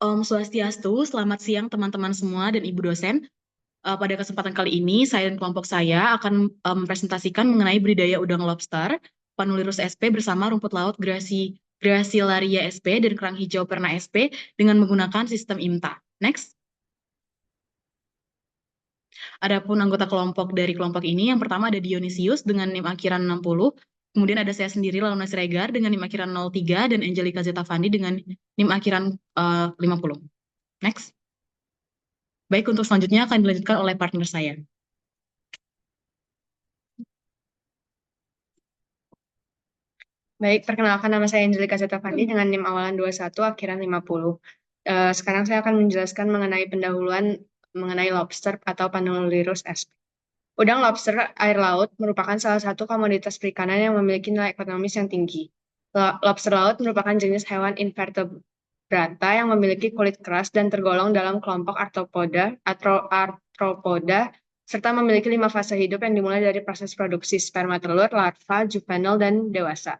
Om Swastiastu, selamat siang teman-teman semua dan Ibu dosen. Pada kesempatan kali ini, saya dan kelompok saya akan mempresentasikan mengenai budidaya udang lobster, Panulirus SP bersama rumput laut Gracilaria SP dan kerang hijau Perna SP dengan menggunakan sistem IMTA. Next. Adapun anggota kelompok dari kelompok ini, yang pertama ada Dionysius dengan NIM akhiran 60, kemudian ada saya sendiri, Launa Siregar dengan NIM akhiran 03, dan Angelica Zetavandi dengan NIM akhiran 50. Next. Baik, untuk selanjutnya akan dilanjutkan oleh partner saya. Baik, perkenalkan nama saya Angelica Zetavandi dengan NIM awalan 21, akhiran 50. Sekarang saya akan menjelaskan mengenai pendahuluan mengenai lobster atau Panulirus sp. Udang lobster air laut merupakan salah satu komoditas perikanan yang memiliki nilai ekonomis yang tinggi. Lobster laut merupakan jenis hewan invertebrata yang memiliki kulit keras dan tergolong dalam kelompok arthropoda, serta memiliki 5 fase hidup yang dimulai dari proses produksi sperma telur, larva, juvenil, dan dewasa.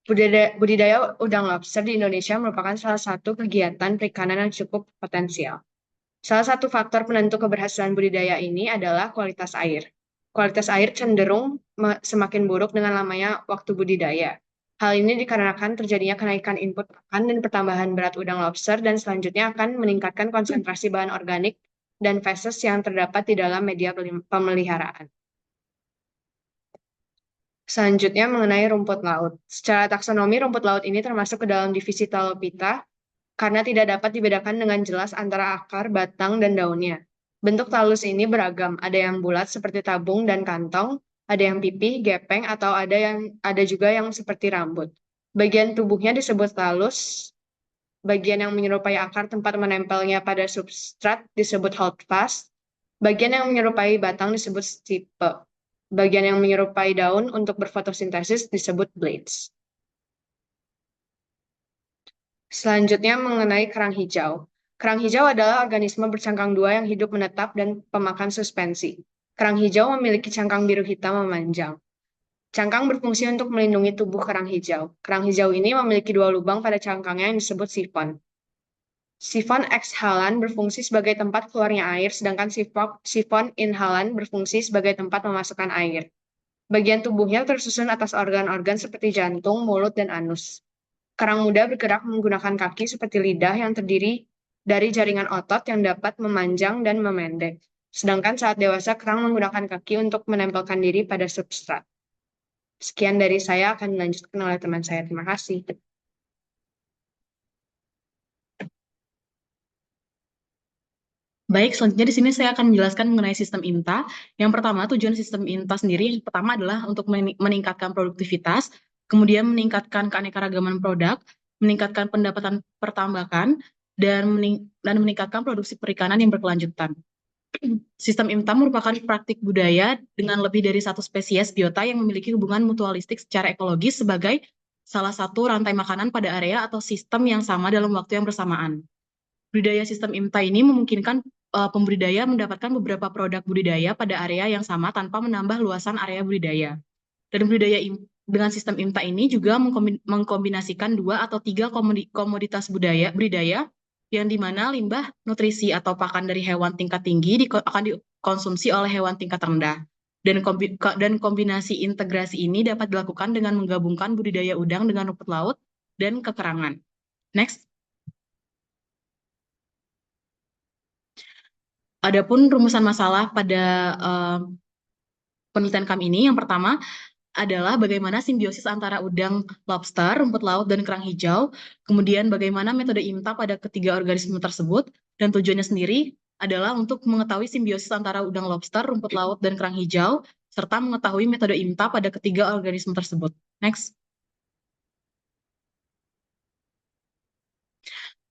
Budidaya udang lobster di Indonesia merupakan salah satu kegiatan perikanan yang cukup potensial. Salah satu faktor penentu keberhasilan budidaya ini adalah kualitas air. Kualitas air cenderung semakin buruk dengan lamanya waktu budidaya. Hal ini dikarenakan terjadinya kenaikan input pakan dan pertambahan berat udang lobster dan selanjutnya akan meningkatkan konsentrasi bahan organik dan feses yang terdapat di dalam media pemeliharaan. Selanjutnya mengenai rumput laut. Secara taksonomi, rumput laut ini termasuk ke dalam divisi Talopita karena tidak dapat dibedakan dengan jelas antara akar, batang, dan daunnya. Bentuk talus ini beragam, ada yang bulat seperti tabung dan kantong, ada yang pipih, gepeng, atau ada juga yang seperti rambut. Bagian tubuhnya disebut talus, bagian yang menyerupai akar tempat menempelnya pada substrat disebut holdfast, bagian yang menyerupai batang disebut stipe. Bagian yang menyerupai daun untuk berfotosintesis disebut blades. Selanjutnya mengenai kerang hijau. Kerang hijau adalah organisme bercangkang dua yang hidup menetap dan pemakan suspensi. Kerang hijau memiliki cangkang biru hitam memanjang. Cangkang berfungsi untuk melindungi tubuh kerang hijau. Kerang hijau ini memiliki 2 lubang pada cangkangnya yang disebut sifon. Sifon ekshalan berfungsi sebagai tempat keluarnya air, sedangkan sifon inhalan berfungsi sebagai tempat memasukkan air. Bagian tubuhnya tersusun atas organ-organ seperti jantung, mulut, dan anus. Kerang muda bergerak menggunakan kaki seperti lidah yang terdiri dari jaringan otot yang dapat memanjang dan memendek. Sedangkan saat dewasa, kerang menggunakan kaki untuk menempelkan diri pada substrat. Sekian dari saya, akan dilanjutkan oleh teman saya. Terima kasih. Baik, selanjutnya di sini saya akan menjelaskan mengenai sistem IMTA. Yang pertama, tujuan sistem IMTA sendiri yang pertama adalah untuk meningkatkan produktivitas, kemudian meningkatkan keanekaragaman produk, meningkatkan pendapatan pertambakan, dan meningkatkan produksi perikanan yang berkelanjutan. Sistem IMTA merupakan praktik budaya dengan lebih dari satu spesies biota yang memiliki hubungan mutualistik secara ekologis sebagai salah satu rantai makanan pada area atau sistem yang sama dalam waktu yang bersamaan. Budidaya sistem IMTA ini memungkinkan pembudidaya mendapatkan beberapa produk budidaya pada area yang sama tanpa menambah luasan area budidaya. Dan dengan sistem IMTA ini juga mengkombinasikan 2 atau 3 komoditas budidaya yang dimana limbah, nutrisi atau pakan dari hewan tingkat tinggi akan dikonsumsi oleh hewan tingkat rendah. Dan kombinasi integrasi ini dapat dilakukan dengan menggabungkan budidaya udang dengan rumput laut dan kekerangan. Next. Adapun rumusan masalah pada penelitian kami ini, yang pertama adalah bagaimana simbiosis antara udang, lobster, rumput laut, dan kerang hijau, kemudian bagaimana metode IMTA pada ketiga organisme tersebut, dan tujuannya sendiri adalah untuk mengetahui simbiosis antara udang, lobster, rumput laut, dan kerang hijau, serta mengetahui metode IMTA pada ketiga organisme tersebut. Next.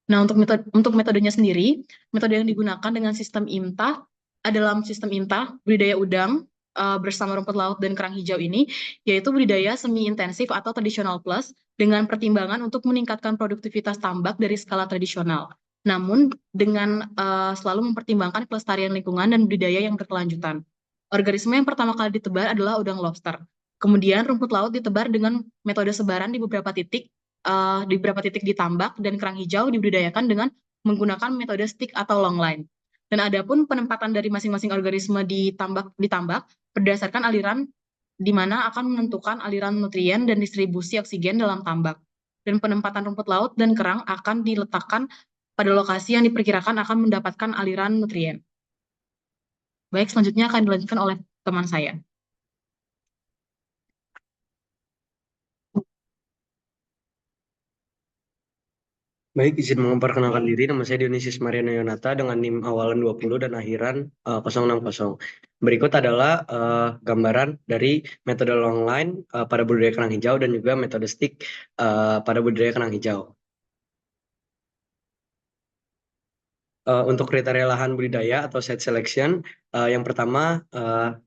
Nah, untuk metodenya sendiri, metode yang digunakan dengan sistem IMTA dalam sistem IMTA, budidaya udang bersama rumput laut dan kerang hijau ini, yaitu budidaya semi-intensif atau tradisional plus dengan pertimbangan untuk meningkatkan produktivitas tambak dari skala tradisional. Namun, dengan selalu mempertimbangkan kelestarian lingkungan dan budidaya yang berkelanjutan. Organisme yang pertama kali ditebar adalah udang lobster. Kemudian rumput laut ditebar dengan metode sebaran di beberapa titik di beberapa titik ditambak dan kerang hijau dibudidayakan dengan menggunakan metode stick atau long line. Dan adapun penempatan dari masing-masing organisme ditambak berdasarkan aliran di mana akan menentukan aliran nutrien dan distribusi oksigen dalam tambak. Dan penempatan rumput laut dan kerang akan diletakkan pada lokasi yang diperkirakan akan mendapatkan aliran nutrien. Baik, selanjutnya akan dilanjutkan oleh teman saya. Baik, izin memperkenalkan diri. Nama saya Dionysius Mariana Yonata dengan NIM awalan 20 dan akhiran 060. Berikut adalah gambaran dari metode long line pada budidaya kerang hijau dan juga metode stick pada budidaya kerang hijau. Untuk kriteria lahan budidaya atau site selection, yang pertama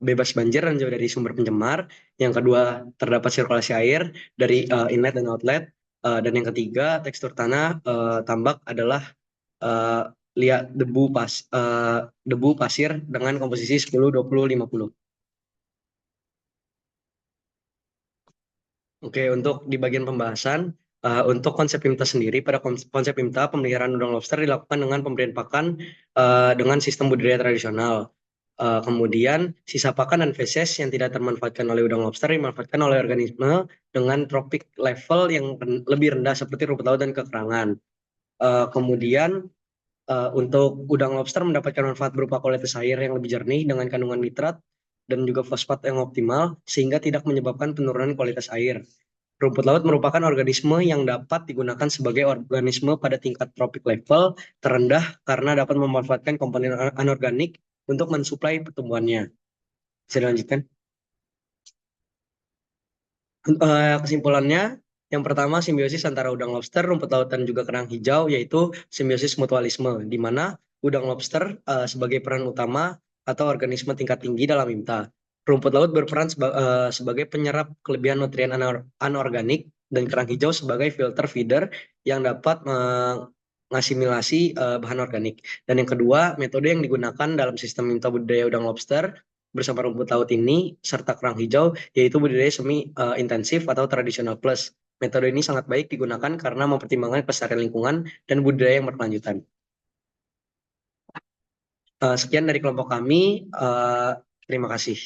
bebas banjir dan jauh dari sumber pencemar. Yang kedua terdapat sirkulasi air dari inlet dan outlet. Dan yang ketiga tekstur tanah tambak adalah lihat debu pasir dengan komposisi 10 20 50. Oke, untuk di bagian pembahasan untuk konsep IMTA sendiri, pada konsep IMTA pemeliharaan udang lobster dilakukan dengan pemberian pakan dengan sistem budidaya tradisional. Kemudian sisa pakan dan feses yang tidak termanfaatkan oleh udang lobster dimanfaatkan oleh organisme dengan tropik level yang lebih rendah seperti rumput laut dan kekerangan. Kemudian untuk udang lobster mendapatkan manfaat berupa kualitas air yang lebih jernih dengan kandungan nitrat dan juga fosfat yang optimal sehingga tidak menyebabkan penurunan kualitas air. Rumput laut merupakan organisme yang dapat digunakan sebagai organisme pada tingkat tropik level terendah karena dapat memanfaatkan komponen anorganik untuk mensuplai pertumbuhannya. Bisa dilanjutkan? Kesimpulannya, yang pertama simbiosis antara udang lobster, rumput laut, dan juga kerang hijau, yaitu simbiosis mutualisme, di mana udang lobster sebagai peran utama atau organisme tingkat tinggi dalam IMTA. Rumput laut berperan sebagai penyerap kelebihan nutrien anorganik, dan kerang hijau sebagai filter feeder yang dapat mengasimilasi bahan organik. Dan yang kedua, metode yang digunakan dalam sistem IMTA budidaya udang lobster bersama rumput laut ini serta kerang hijau yaitu budidaya semi intensif atau tradisional plus. Metode ini sangat baik digunakan karena mempertimbangkan kelestarian lingkungan dan budidaya yang berkelanjutan. Sekian dari kelompok kami. Terima kasih.